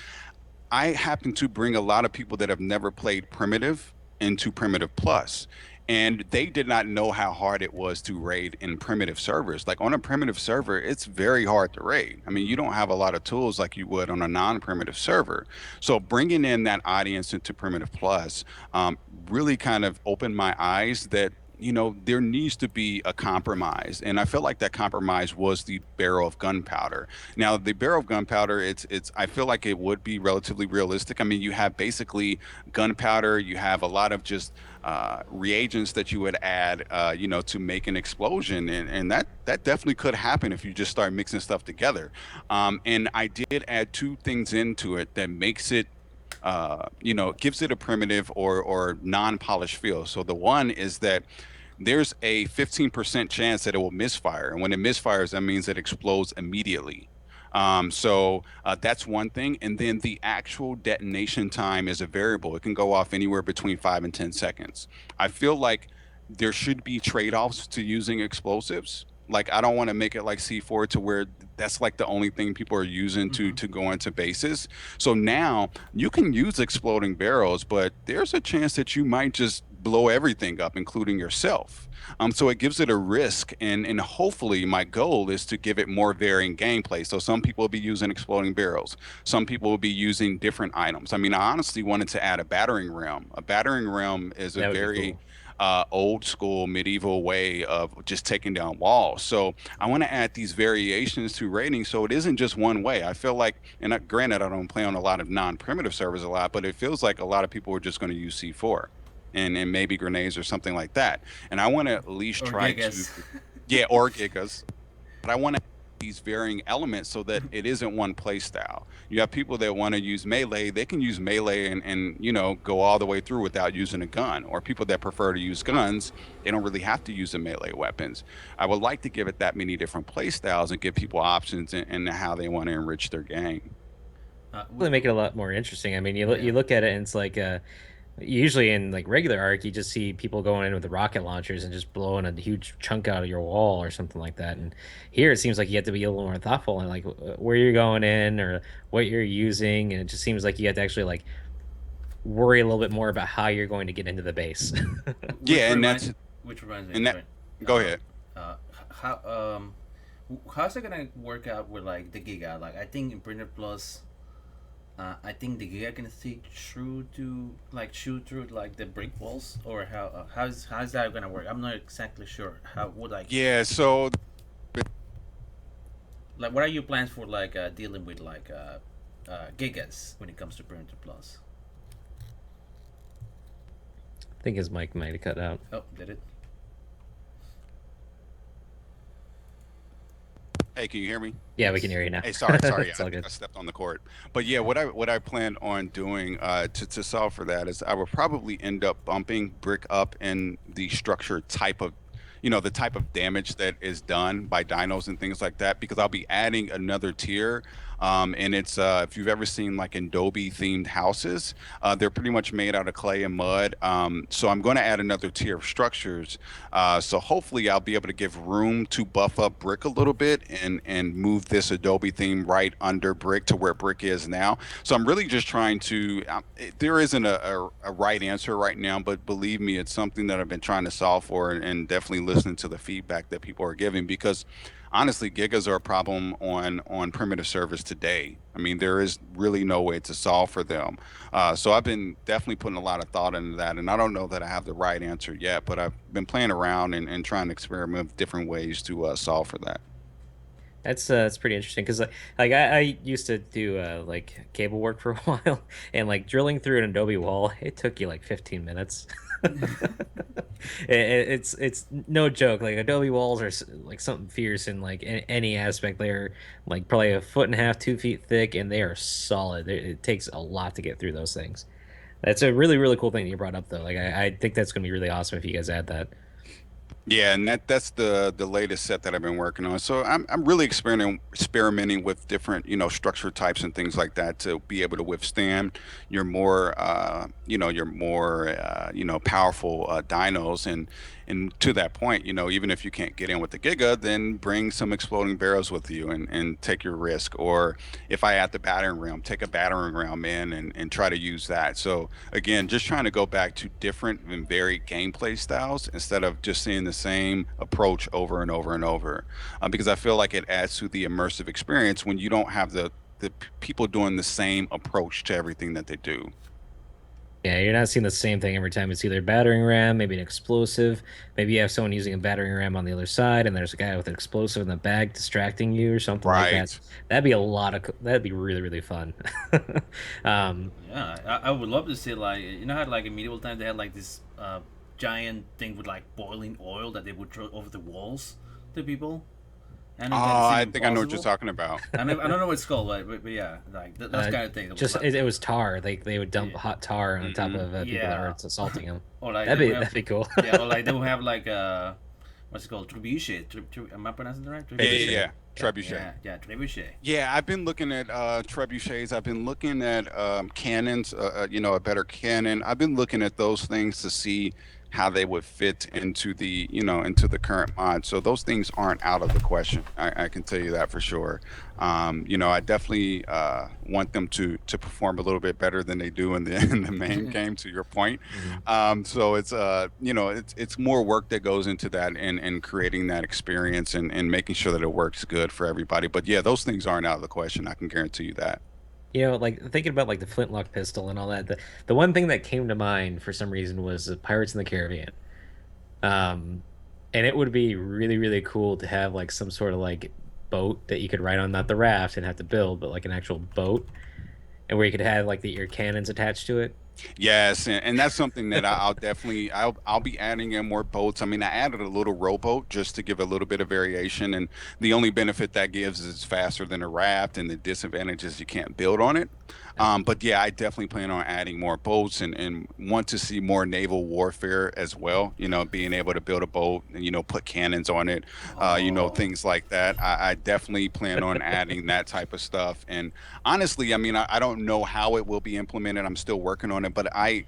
I happen to bring a lot of people that have never played Primitive into Primitive Plus, and they did not know how hard it was to raid in primitive servers. Like on a primitive server, it's very hard to raid. I mean, you don't have a lot of tools like you would on a non-primitive server. So bringing in that audience into Primitive Plus really kind of opened my eyes that there needs to be a compromise, and I feel like that compromise was the barrel of gunpowder. Now the barrel of gunpowder, it's I feel like it would be relatively realistic. I mean, you have basically gunpowder, you have a lot of just reagents that you would add to make an explosion, and that definitely could happen if you just start mixing stuff together. And I did add two things into it that makes it gives it a primitive or non-polished feel. So the one is that there's a 15% chance that it will misfire. And when it misfires, that means it explodes immediately. So that's one thing. And then the actual detonation time is a variable. It can go off anywhere between 5 and 10 seconds. I feel like there should be trade-offs to using explosives. Like I don't want to make it like C4 to where that's like the only thing people are using to Mm-hmm. to go into bases. So now you can use exploding barrels, but there's a chance that you might just blow everything up, including yourself. So it gives it a risk, and hopefully my goal is to give it more varying gameplay. So some people will be using exploding barrels, some people will be using different items. I mean, I honestly wanted to add a battering ram. A battering ram is a That would be very cool. old school medieval way of just taking down walls. So I want to add these variations to raiding so it isn't just one way. I feel like, and granted, I don't play on a lot of non-primitive servers a lot, but it feels like a lot of people are just going to use C4 and maybe grenades or something like that. And I want to at least Or try to, Gigas. yeah, or gigas, but I want to these varying elements so that it isn't one play style. You have people that want to use melee, they can use melee and go all the way through without using a gun. Or people that prefer to use guns, they don't really have to use the melee weapons. I would like to give it that many different play styles and give people options in how they want to enrich their game. Really make it a lot more interesting. I mean, Yeah. you look at it and it's like usually in like regular Ark, you just see people going in with the rocket launchers and just blowing a huge chunk out of your wall or something like that. And here it seems like you have to be a little more thoughtful and like where you're going in or what you're using, and it just seems like you have to actually like worry a little bit more about how you're going to get into the base. Which Yeah, and reminds that's which reminds me, and that. sorry. Go Uh, ahead. how how's it gonna work out with like the Giga? Like I think in Printer Plus, I think the Giga can see through to like shoot through like the brick walls, or how's that gonna work? I'm not exactly sure. How would like Yeah, so like what are your plans for like dealing with like Gigas when it comes to Printer Plus? I think his mic might have cut out. Oh, did it? Hey, can you hear me? Yeah, we can hear you now. Hey, sorry. Yeah, It's I all think good. I stepped on the court. But yeah, what I plan on doing to solve for that is I would probably end up bumping brick up in the structure type of, the type of damage that is done by dinos and things like that, because I'll be adding another tier. And it's if you've ever seen like Adobe themed houses, they're pretty much made out of clay and mud. So I'm going to add another tier of structures, so hopefully I'll be able to give room to buff up brick a little bit and move this Adobe theme right under brick to where brick is now. So I'm really just trying to. There isn't a right answer right now, but believe me, it's something that I've been trying to solve for, and definitely listening to the feedback that people are giving, because honestly, gigas are a problem on primitive servers today. I mean, there is really no way to solve for them. So I've been definitely putting a lot of thought into that, and I don't know that I have the right answer yet, but I've been playing around and trying to experiment with different ways to solve for that. That's pretty interesting because like I used to do like cable work for a while, and like drilling through an Adobe wall, it took you like 15 minutes. It's no joke. Like Adobe walls are like something fierce in like any aspect. They're like probably a foot and a half, 2 feet thick, and they are solid. It takes a lot to get through those things. That's a really really cool thing that you brought up though. Like I think that's gonna be really awesome if you guys add that. Yeah, and that's the latest set that I've been working on. So I'm really experimenting with different, structure types and things like that to be able to withstand your more powerful dinos. And to that point, even if you can't get in with the Giga, then bring some exploding barrels with you and take your risk. Or if I add the battering ram, take a battering ram in and try to use that. So again, just trying to go back to different and varied gameplay styles instead of just seeing the same approach over and over and over, because I feel like it adds to the immersive experience when you don't have the people doing the same approach to everything that they do. Yeah, you're not seeing the same thing every time. It's either a battering ram, maybe an explosive. Maybe you have someone using a battering ram on the other side, and there's a guy with an explosive in the back distracting you or something like that. Right. That'd be a lot of. That'd be really really fun. um, Yeah, I would love to see like how like in medieval times they had like this giant thing with like boiling oil that they would throw over the walls to people. And Oh, it kind of seemed I think I know what you're impossible. talking about. I don't know what it's called, but yeah, like that's uh, kind of thing. I would just love. it was tar. They would dump Yeah, hot tar on top Hmm. of people that were yeah. assaulting them. Or like That'd they be would have, that'd be cool. yeah, or like they would have like what's it called, trebuchet. Am I pronouncing it right? Yeah, yeah, Trebuchet. yeah. Trebuchet. Trebuchet. Yeah, I've been looking at trebuchets. I've been looking at cannons. A better cannon. I've been looking at those things to see how they would fit into the current mod. So those things aren't out of the question. I can tell you that for sure. I definitely want them to perform a little bit better than they do in the in the main game. To your point, Mhm. so it's more work that goes into that and creating that experience and making sure that it works good for everybody. But yeah, those things aren't out of the question. I can guarantee you that. Like thinking about like the flintlock pistol and all that. The one thing that came to mind for some reason was Pirates in the Caribbean. Um, and it would be really, really cool to have like some sort of like boat that you could ride on, not the raft and have to build, but like an actual boat, and where you could have like your cannons attached to it. Yes, and that's something that I'll definitely I'll be adding in more boats. I mean, I added a little rowboat just to give a little bit of variation, and the only benefit that gives is it's faster than a raft, and the disadvantage is you can't build on it. But yeah, I definitely plan on adding more boats and want to see more naval warfare as well. Being able to build a boat and put cannons on it, Oh, things like that. I definitely plan on adding that type of stuff. And honestly, I mean, I don't know how it will be implemented. I'm still working on it, but I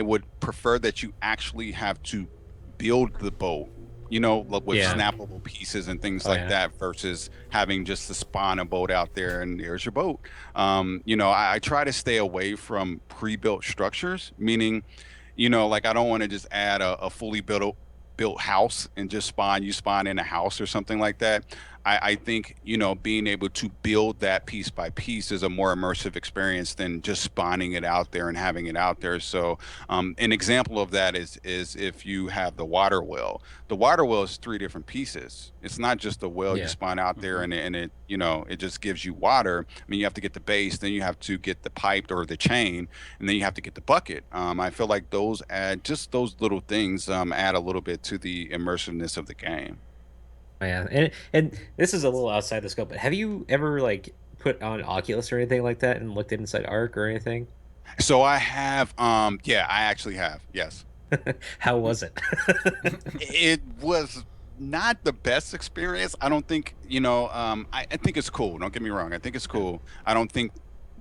would prefer that you actually have to build the boat, like with Yeah. snappable pieces and things Oh like yeah. that versus having just to spawn a boat out there and there's your boat. I try to stay away from pre-built structures, meaning, like I don't want to just add a fully built house and just spawn in a house or something like that. I think being able to build that piece by piece is a more immersive experience than just spawning it out there and having it out there. So an example of that is if you have the water well. The water well is three different pieces. It's not just a well you Yeah. spawn out there hmm, and it just gives you water. I mean, you have to get the base, then you have to get the pipe or the chain, and then you have to get the bucket. I feel like those little things add a little bit to the immersiveness of the game. Yeah, and this is a little outside the scope, but have you ever like put on Oculus or anything like that and looked inside Arc or anything? So I have, yeah, I actually have. Yes. How was it? It was not the best experience. I don't think, I think it's cool. Don't get me wrong. I think it's Yeah. cool. I don't think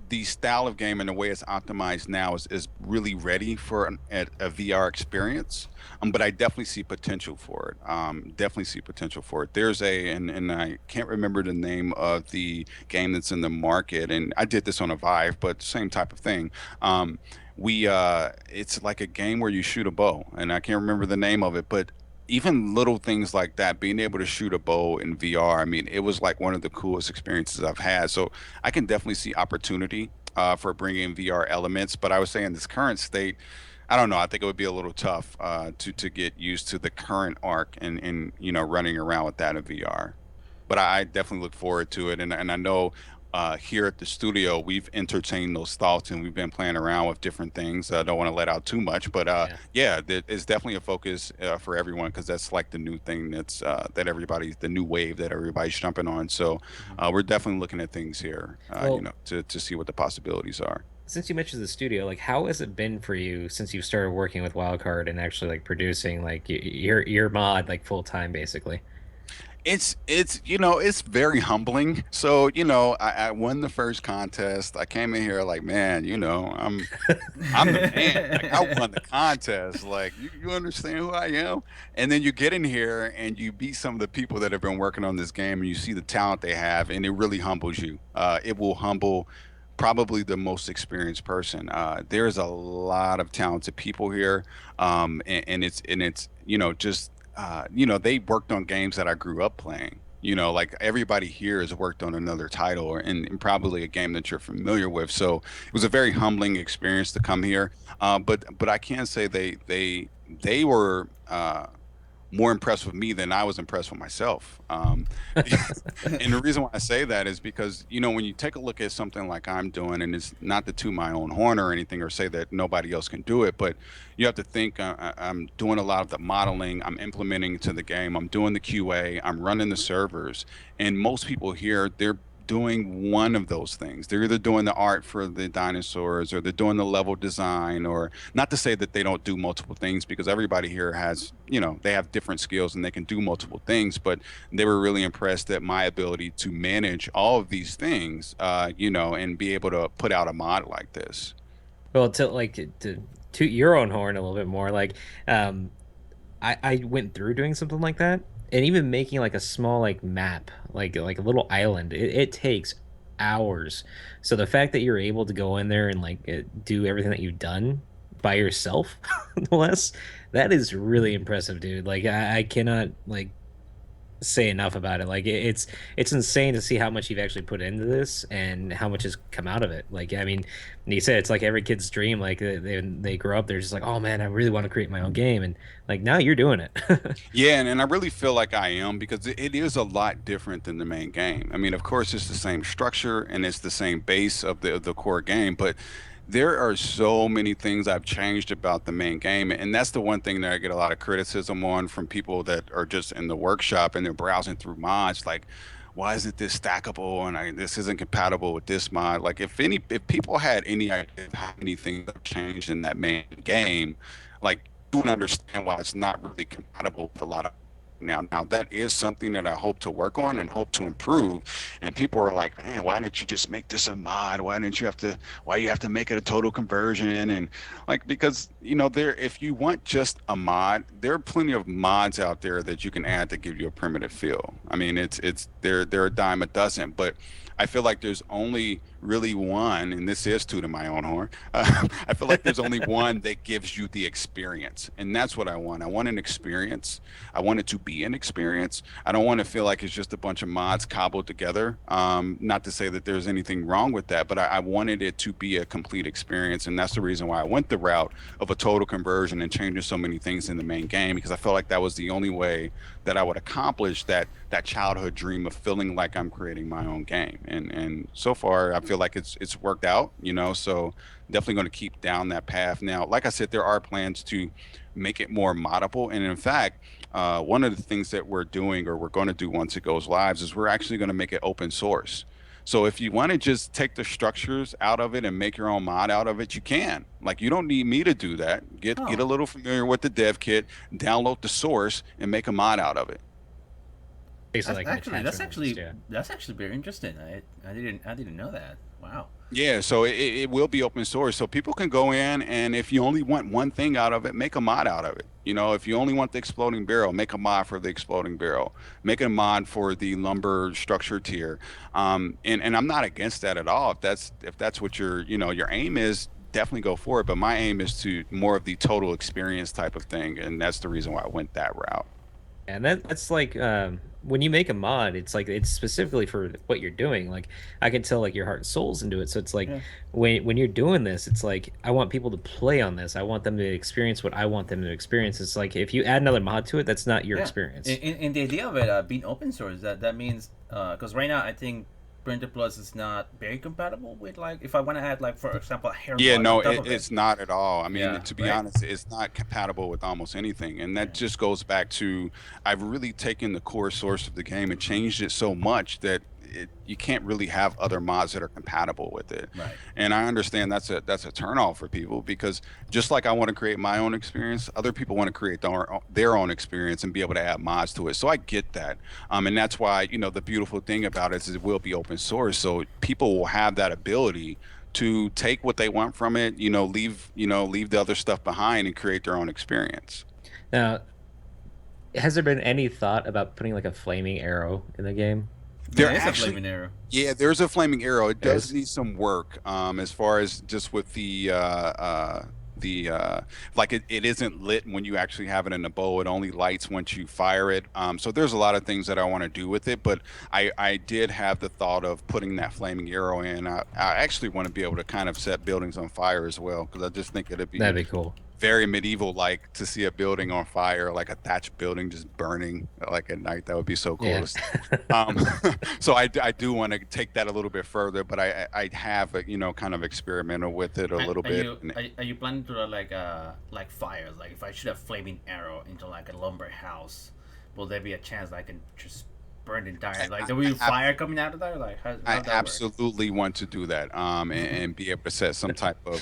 the style of game and the way it's optimized now is really ready for a VR experience. But I definitely see potential for it. Definitely see potential for it. And I can't remember the name of the game that's in the market. And I did this on a Vive, but same type of thing. It's like a game where you shoot a bow, and I can't remember the name of it, but even little things like that, being able to shoot a bow in VR, I mean, it was like one of the coolest experiences I've had. So I can definitely see opportunity for bringing VR elements. But I would say in this current state, I don't know. I think it would be a little tough to get used to the current arc and running around with that in VR. But I definitely look forward to it, and I know here at the studio we've entertained those thoughts and we've been playing around with different things. I don't want to let out too much, but Yeah. yeah, it's definitely a focus for everyone because that's like the new thing that everybody, the new wave that everybody's jumping on. So Mhm. we're definitely looking at things here, Well, to see what the possibilities are. since you mentioned the studio, like how has it been for you since you started working with Wildcard and actually like producing like your mod like full time basically? It's very humbling. So I won the first contest. I came in here like, man, I'm the man. Like I won the contest. Like you understand who I am? And then you get in here and you beat some of the people that have been working on this game and you see the talent they have and it really humbles you. It will humble probably the most experienced person. There's a lot of talented people here. And it's just they worked on games that I grew up playing. Like everybody here has worked on another title and probably a game that you're familiar with. So it was a very humbling experience to come here. But I can say they were more impressed with me than I was impressed with myself. And the reason why I say that is because, when you take a look at something like I'm doing, and it's not to toot my own horn or anything or say that nobody else can do it, but you have to think I'm doing a lot of the modeling, I'm implementing to the game, I'm doing the QA, I'm running the servers. And most people here, they're doing one of those things. They're either doing the art for the dinosaurs or they're doing the level design, or not to say that they don't do multiple things because everybody here has, they have different skills and they can do multiple things, but they were really impressed at my ability to manage all of these things, and be able to put out a mod like this. Well, to like to toot your own horn a little bit more, like um I went through doing something like that, and even making like a small like map, like a little island, it takes hours. So the fact that you're able to go in there and like do everything that you've done by yourself, no less, that is really impressive, dude. Like I cannot like say enough about it. Like it's insane to see how much you've actually put into this and how much has come out of it. Like I mean, you said it's like every kid's dream. Like they grow up, they're just like, oh man, I really want to create my own game, and like now you're doing it. Yeah, and I really feel like I am because it is a lot different than the main game. I mean, of course, it's the same structure and it's the same base of the core game, but there are so many things I've changed about the main game, and that's the one thing that I get a lot of criticism on from people that are just in the workshop and they're browsing through mods, like, why isn't this stackable and this isn't compatible with this mod? Like, if people had any idea of how many things have changed in that main game, like you would understand why it's not really compatible with a lot of now that is something that I hope to work on and hope to improve. And people are like, man, why didn't you just make this a mod? Why you have to make it a total conversion? And like, because there, if you want just a mod, there are plenty of mods out there that you can add to give you a primitive feel. I mean, they're a dime a dozen, but I feel like there's only really one, and this is tooting my own horn. I feel like there's only one that gives you the experience, and that's what I want. I want an experience. I want it to be an experience. I don't want to feel like it's just a bunch of mods cobbled together. Not to say that there's anything wrong with that, but I wanted it to be a complete experience, and that's the reason why I went the route of a total conversion and changing so many things in the main game because I felt like that was the only way that I would accomplish that childhood dream of feeling like I'm creating my own game. And so far, I feel like it's worked out. So definitely going to keep down that path. Now, like I said, there are plans to make it more moddable, and in fact, one of the things that we're doing or we're going to do once it goes live is we're actually going to make it open source. So if you want to just take the structures out of it and make your own mod out of it, you can. Like you don't need me to do that. Get a Oh, little familiar with the dev kit, download the source, and make a mod out of it. Basically, like an that's attachment list, actually yeah. that's actually very interesting. I didn't know that. Wow. Yeah, so it will be open source. So people can go in and if you only want one thing out of it, make a mod out of it. You know, if you only want the exploding barrel, make a mod for the exploding barrel. Make a mod for the lumber structure tier. And I'm not against that at all. If that's what your aim is, definitely go for it. But my aim is to more of the total experience type of thing, and that's the reason why I went that route. And that's like when you make a mod, it's like it's specifically for what you're doing. Like I can tell like your heart and soul's into it. So it's like Yeah. when you're doing this, it's like I want people to play on this. I want them to experience what I want them to experience. It's like if you add another mod to it, that's not your Yeah. experience. And the idea of it being open source, that means because right now I think Printed Plus is not very compatible with, like, if I want to add, like, for example, a hair Yeah, mod on no, top of it. it's not at all. I mean, Yeah, to be right. honest, it's not compatible with almost anything. And Yeah. that just goes back to I've really taken the core source of the game and changed it so much that you can't really have other mods that are compatible with it. Right. And I understand that's a turn off for people because just like I want to create my own experience, other people want to create their own experience and be able to add mods to it. So I get that. And that's why, the beautiful thing about it is it will be open source. So people will have that ability to take what they want from it, leave the other stuff behind and create their own experience. Now, has there been any thought about putting like a flaming arrow in the game? There There is a actually flaming arrow. Yeah, there's a flaming arrow. It There does is. need some work, as far as just with the like it isn't lit when you actually have it in the bow. It only lights once you fire it. So there's a lot of things that I want to do with it, but I did have the thought of putting that flaming arrow in. I actually want to be able to kind of set buildings on fire as well because I just think it'd be That'd be cool. very medieval like to see a building on fire, like a thatched building just burning like at night. That would be so cool Yeah. to see. um so I do want to take that a little bit further, but I have kind of experimental with it a little bit. Are you planning to, like fires? Like, if I shoot a flaming arrow into, like, a lumber house, will there be a chance I can just burn the entire, like, there will be fire coming out of there? Like, I how that work? absolutely want to do that, and be able to set some type of,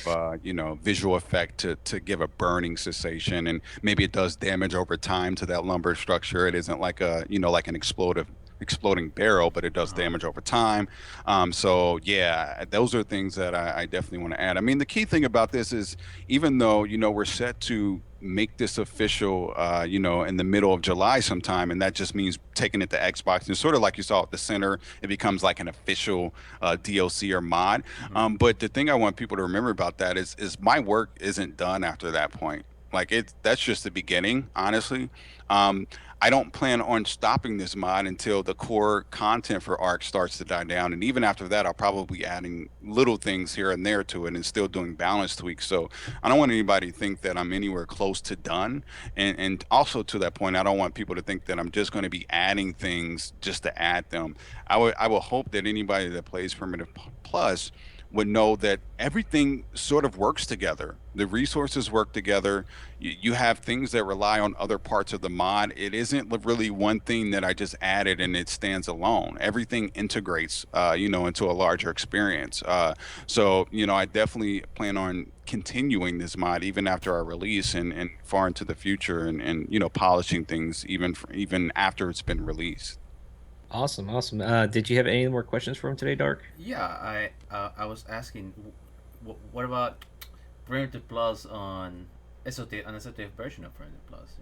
visual effect to give a burning sensation, and maybe it does damage over time to that lumber structure. It isn't like like an exploding barrel, but it does Uh-huh. damage over time. So yeah, those are things that I definitely want to add. I mean, the key thing about this is even though we're set to make this official, in the middle of July sometime, and that just means taking it to Xbox and sort of like you saw at the center, it becomes like an official DLC or mod. But the thing I want people to remember about that is my work isn't done after that point. Like that's just the beginning, honestly. I don't plan on stopping this mod until the core content for Arc starts to die down, and even after that, I'll probably be adding little things here and there to it, and still doing balance tweaks. So I don't want anybody to think that I'm anywhere close to done, and also to that point, I don't want people to think that I'm just going to be adding things just to add them. I will hope that anybody that plays Primitive Plus would know that everything sort of works together. The resources work together. You have things that rely on other parts of the mod. It isn't really one thing that I just added and it stands alone. Everything integrates, into a larger experience. So, I definitely plan on continuing this mod even after our release and far into the future, and polishing things even after it's been released. Awesome, awesome. Did you have any more questions for him today, Dark? Yeah, I was asking, what about Primitive Plus on SOT, an SOTF version of Primitive Plus?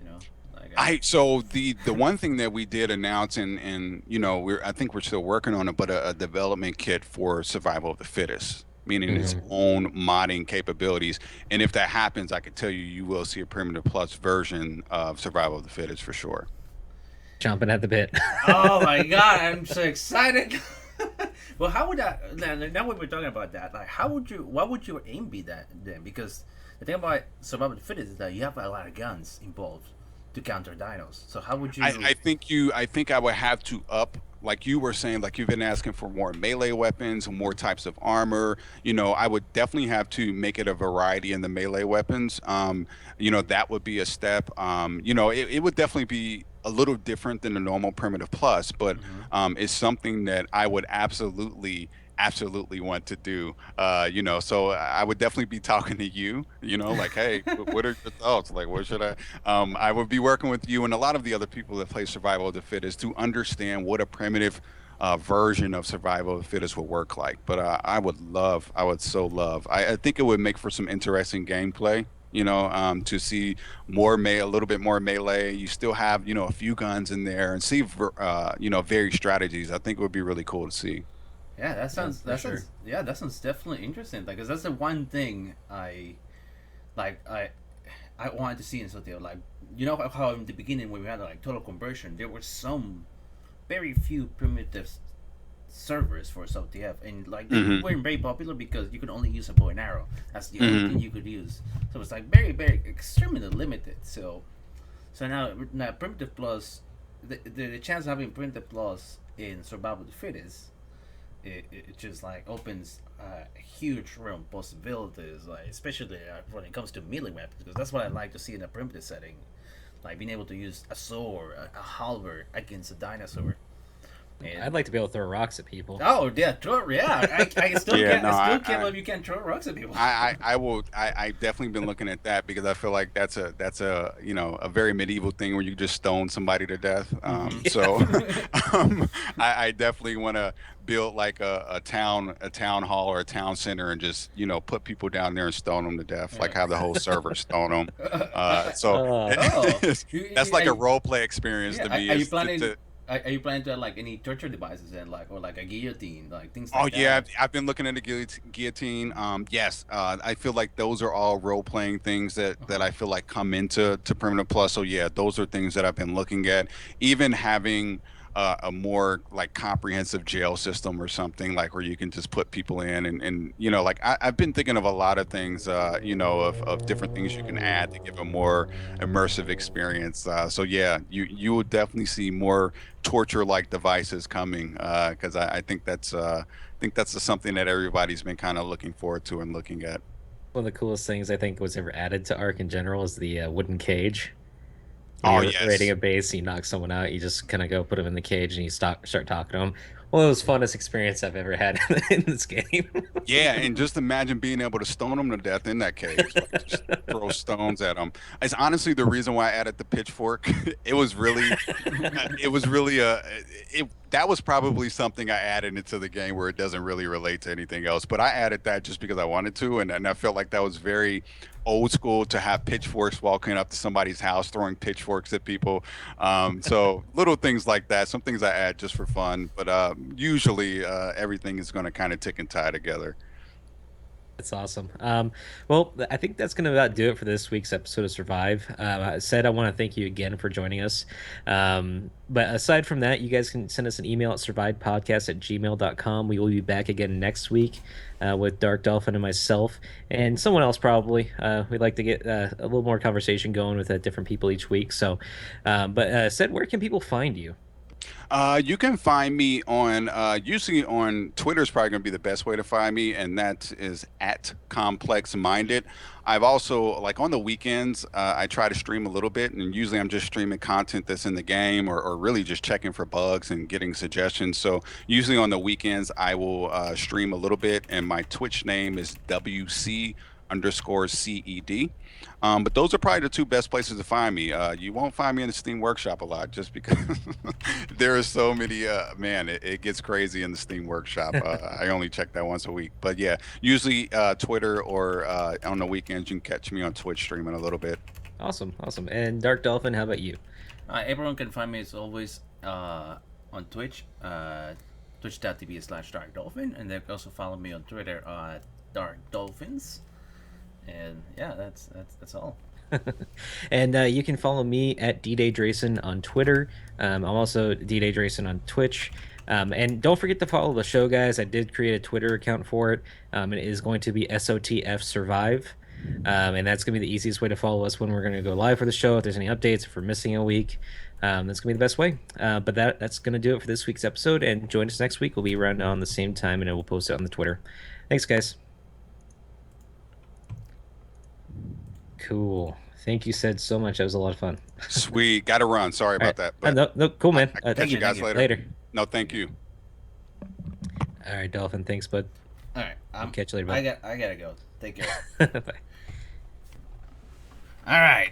Like, So the one thing that we did announce, and I think we're still working on it, but a development kit for Survival of the Fittest, meaning its Mm-hmm. own modding capabilities. And if that happens, I can tell you will see a Primitive Plus version of Survival of the Fittest for sure. Chomping at the bit. oh my god, I'm so excited. Well, how would that, now when we're talking about that, like, what would your aim be that then? Because the thing about Survival of the Fittest is that you have a lot of guns involved to counter dinos. So how would you? I think I would have to up like you were saying, like you've been asking for more melee weapons, more types of armor. I would definitely have to make it a variety in the melee weapons. That would be a step. It would definitely be a little different than the normal primitive plus, but Hmm. it's something that I would absolutely want to do. So I would definitely be talking to you, like, hey, what are your thoughts? Like, what should I would be working with you and a lot of the other people that play Survival of the Fittest to understand what a primitive version of Survival of the Fittest would work like. But I would so love, I think it would make for some interesting gameplay. To see a little bit more melee. You still have, a few guns in there and see, varied strategies. I think it would be really cool to see. Yeah, that Yeah, sounds for sure. that sounds definitely interesting. Like, 'cause that's the one thing like I wanted to see in Sotil. Like, how in the beginning when we had like total conversion, there were some very few primitive servers for SOTF, and like they Hmm. weren't very popular because you could only use a bow and arrow. That's the only thing Hmm. you could use. So it's like very, very extremely limited. So now primitive plus, the chance of having primitive plus in survival of the fittest, it just like opens a huge realm of possibilities, like especially when it comes to melee weapons, because that's what I like to see in a primitive setting, like being able to use a sword, a halberd against a dinosaur. And I'd like to be able to throw rocks at people. oh yeah, I still Yeah, can't. no, I I, still can't I, believe you can't throw rocks at people. I will. I definitely been looking at that because I feel like that's a a very medieval thing where you just stone somebody to death. Hmm. So Yeah. I definitely want to build like a town hall or a town center and just put people down there and stone them to death, like have the whole server stone them. So Uh, Oh, that's like a I, role play experience yeah. to me. Are you Is planning? Are you planning to have like any torture devices and like or like a guillotine, like things Oh like yeah, that? I've been looking at the guillotine. Yes, I feel like those are all role playing things that Uh that huh. I feel like come into Primitive Plus. So yeah, those are things that I've been looking at. Even having a more like comprehensive jail system or something like where you can just put people in and like I've been thinking of a lot of things, of different things you can add to give a more immersive experience. So yeah, you will definitely see more torture like devices coming because I think that's something that everybody's been kind of looking forward to and looking at. one of the coolest things I think was ever added to Ark in general is the wooden cage. When Oh you're raiding yes. a base, you knock someone out, you just kind of go put them in the cage and you start talking to them. One of those funnest experience I've ever had in this game. Yeah, and just imagine being able to stone them to death in that cage, like just throw stones at them. It's honestly the reason why I added the pitchfork. It was really that was probably something I added into the game where it doesn't really relate to anything else. But I added that just because I wanted to, and I felt like that was very old school to have pitchforks walking up to somebody's house throwing pitchforks at people. So little things like that, some things I add just for fun, but usually everything is going to kind of tick and tie together. That's awesome. Well, I think that's going to about do it for this week's episode of Survive. Said I want to thank you again for joining us. But aside from that, you guys can send us an email at survivepodcast@gmail.com. We will be back again next week with Dark Dolphin and myself and someone else probably. We'd like to get a little more conversation going with different people each week. So, but said, where can people find you? You can find me on usually on Twitter is probably going to be the best way to find me, and that is at Complex Minded. I've also like on the weekends I try to stream a little bit, and usually I'm just streaming content that's in the game or really just checking for bugs and getting suggestions. So usually on the weekends I will stream a little bit, and my Twitch name is WC_CED. But those are probably the two best places to find me. You won't find me in the Steam Workshop a lot just because there are so many. Man, it gets crazy in the Steam Workshop. I only check that once a week. But yeah, usually Twitter or on the weekends, you can catch me on Twitch streaming a little bit. Awesome, awesome. And Dark Dolphin, how about you? Everyone can find me as always on Twitch, twitch.tv/Dark Dolphin, and they can also follow me on Twitter at Dark Dolphins. And yeah, that's all. And you can follow me at DDay Drayson on Twitter. I'm also DDay Drayson on Twitch. And don't forget to follow the show, guys. I did create a Twitter account for it. It is going to be SOTF Survive. And that's going to be the easiest way to follow us when we're going to go live for the show. If there's any updates, if we're missing a week. That's gonna be the best way. But that's gonna do it for this week's episode. And join us next week. We'll be around on the same time, and I will post it on the Twitter. Thanks, guys. Cool. Thank you, said so much. That was a lot of fun. Sweet. Got to run. Sorry All right. about that. But No, cool, man. catch you guys you. later. Later. No, thank you. All right, Dolphin. Thanks, bud. All right, Catch you later, I bud. gotta go. Take care. Bye. All right.